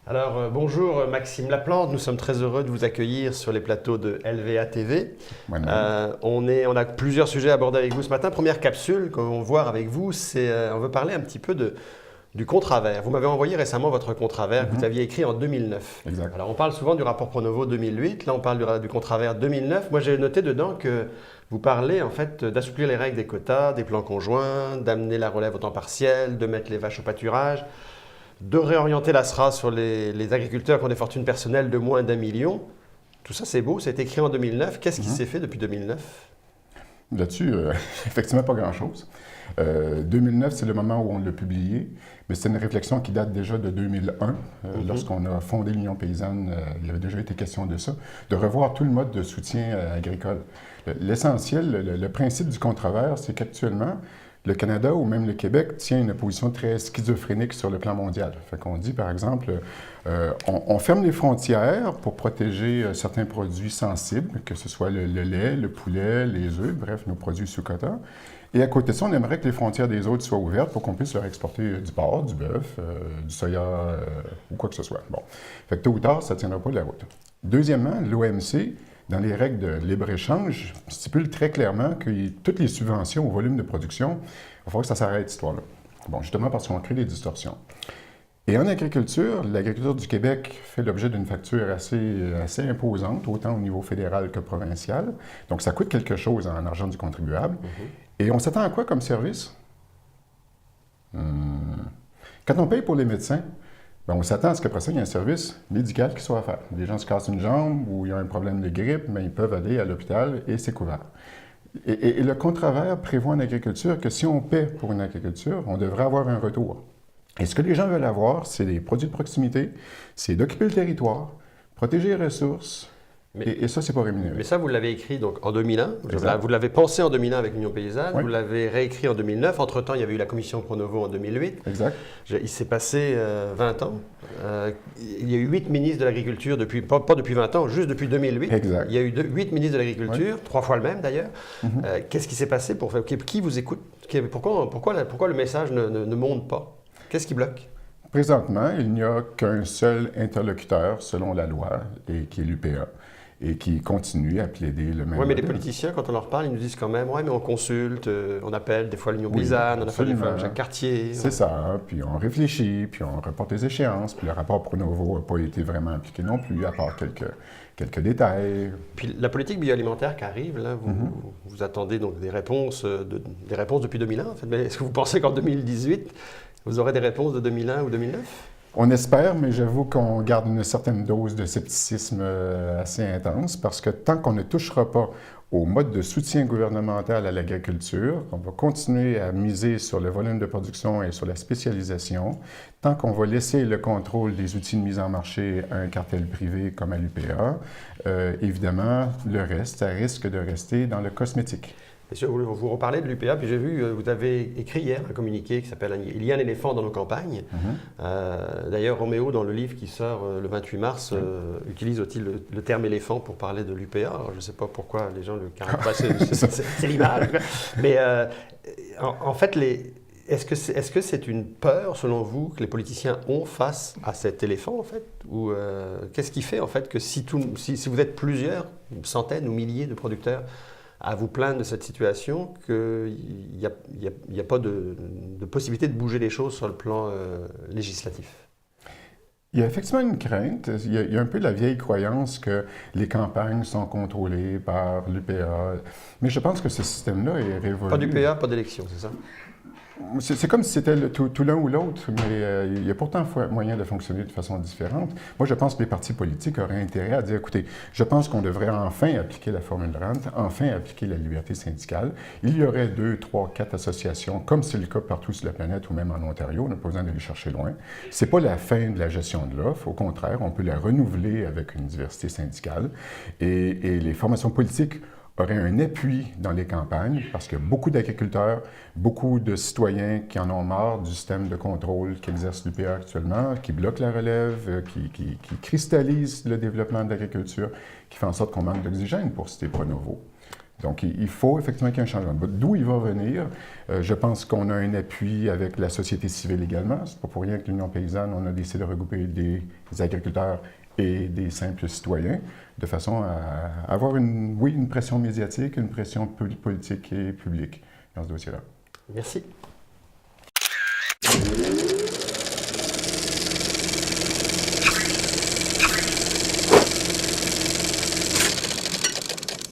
Alors, bonjour Maxime Laplante, nous sommes très heureux de vous accueillir sur les plateaux de LVA TV. On a plusieurs sujets à aborder avec vous ce matin. Première capsule qu'on va voir avec vous, on veut parler un petit peu du contravers. Vous m'avez envoyé récemment votre contravers que vous aviez écrit en 2009. Exact. Alors, on parle souvent du rapport Pronovo 2008, là on parle du contravers 2009. Moi j'ai noté dedans que vous parlez en fait d'assouplir les règles des quotas, des plans conjoints, d'amener la relève au temps partiel, de mettre les vaches au pâturage, de réorienter la SRA sur les agriculteurs qui ont des fortunes personnelles de moins d'1 million. Tout ça, c'est beau, c'est écrit en 2009. Qu'est-ce qui s'est fait depuis 2009? Là-dessus, effectivement, pas grand-chose. 2009, c'est le moment où on l'a publié, mais c'est une réflexion qui date déjà de 2001. Lorsqu'on a fondé l'Union paysanne, il y avait déjà été question de ça, de revoir tout le mode de soutien agricole. L'essentiel, le principe du contravers, c'est qu'actuellement, le Canada ou même le Québec tient une position très schizophrénique sur le plan mondial. Fait qu'on dit, par exemple, on ferme les frontières pour protéger certains produits sensibles, que ce soit le lait, le poulet, les œufs, bref, nos produits sous quota. Et à côté de ça, on aimerait que les frontières des autres soient ouvertes pour qu'on puisse leur exporter du porc, du bœuf, du soya ou quoi que ce soit. Bon. Fait que tôt ou tard, ça ne tiendra pas de la route. Deuxièmement, l'OMC, dans les règles de libre-échange, stipule très clairement que toutes les subventions au volume de production, il va falloir que ça s'arrête, cette histoire-là. Bon, justement parce qu'on crée des distorsions. Et en agriculture, l'agriculture du Québec fait l'objet d'une facture assez imposante, autant au niveau fédéral que provincial. Donc, ça coûte quelque chose en argent du contribuable. Et on s'attend à quoi comme service? Quand on paye pour les médecins, bien, on s'attend à ce qu'après ça, il y ait un service médical qui soit à faire. Les gens se cassent une jambe ou il y a un problème de grippe, mais ils peuvent aller à l'hôpital et c'est couvert. Et le contravers prévoit en agriculture que si on paie pour une agriculture, on devrait avoir un retour. Et ce que les gens veulent avoir, c'est des produits de proximité, c'est d'occuper le territoire, protéger les ressources, et ça, c'est pas rémunéré. Mais ça, vous l'avez écrit donc, en 2001. Vous l'avez pensé en 2001 avec l'Union paysanne. Oui. Vous l'avez réécrit en 2009. Entre-temps, il y avait eu la commission Pronovo en 2008. Exact. Il s'est passé 20 ans. Il y a eu 8 ministres de l'Agriculture, pas depuis 20 ans, juste depuis 2008. Exact. Il y a eu 8 ministres de l'Agriculture, 3 fois le même d'ailleurs. Qu'est-ce qui s'est passé qui vous écoute? Pourquoi le message ne monte pas? Qu'est-ce qui bloque? Présentement, il n'y a qu'un seul interlocuteur, selon la loi, et qui est l'UPA, et qui continue à plaider le même. Oui, mais les politiciens, quand on leur parle, ils nous disent quand même, oui, mais on consulte, on appelle des fois l'Union paysanne, on appelle des fois Jacques Cartier. C'est ça, puis on réfléchit, puis on reporte les échéances, puis le rapport Pronovo n'a pas été vraiment appliqué non plus, à part quelques détails. Puis la politique bioalimentaire qui arrive, là, vous attendez donc des réponses depuis 2001, en fait. Mais est-ce que vous pensez qu'en 2018, vous aurez des réponses de 2001 ou 2009? On espère, mais j'avoue qu'on garde une certaine dose de scepticisme assez intense parce que tant qu'on ne touchera pas au mode de soutien gouvernemental à l'agriculture, on va continuer à miser sur le volume de production et sur la spécialisation, tant qu'on va laisser le contrôle des outils de mise en marché à un cartel privé comme à l'UPA, évidemment, le reste, ça risque de rester dans le cosmétique. Monsieur, vous reparlez de l'UPA, puis j'ai vu, vous avez écrit hier un communiqué qui s'appelle « Il y a un éléphant dans nos campagnes ». D'ailleurs, Roméo, dans le livre qui sort le 28 mars, utilise aussi le terme « éléphant » pour parler de l'UPA. Alors, je ne sais pas pourquoi les gens le caractérisent, c'est l'image. Mais en fait, est-ce que c'est une peur, selon vous, que les politiciens ont face à cet éléphant, en fait? Ou qu'est-ce qui fait, en fait, que si vous êtes plusieurs, centaines ou milliers de producteurs, à vous plaindre de cette situation, qu'il n'y a pas de possibilité de bouger les choses sur le plan législatif? Il y a effectivement une crainte. Il y a un peu de la vieille croyance que les campagnes sont contrôlées par l'UPA. Mais je pense que ce système-là est révolu. Pas d'UPA, pas d'élection, c'est ça? C'est comme si c'était tout l'un ou l'autre, mais il y a pourtant moyen de fonctionner de façon différente. Moi, je pense que les partis politiques auraient intérêt à dire, écoutez, je pense qu'on devrait enfin appliquer la formule rente, enfin appliquer la liberté syndicale. Il y aurait 2, 3, 4 associations, comme c'est le cas partout sur la planète ou même en Ontario, on n'a pas besoin d'aller chercher loin. C'est pas la fin de la gestion de l'offre, au contraire, on peut la renouveler avec une diversité syndicale. Et les formations politiques aurait un appui dans les campagnes parce qu'il y a beaucoup d'agriculteurs, beaucoup de citoyens qui en ont marre du système de contrôle qu'exerce l'UPA actuellement, qui bloque la relève, qui cristallise le développement de l'agriculture, qui fait en sorte qu'on manque d'oxygène, pour citer Pronovo. Donc, il faut effectivement qu'il y ait un changement. D'où il va venir? Je pense qu'on a un appui avec la société civile également. C'est pas pour rien que l'Union paysanne, on a décidé de regrouper des agriculteurs et des simples citoyens, de façon à avoir une pression médiatique, une pression politique et publique dans ce dossier-là. Merci.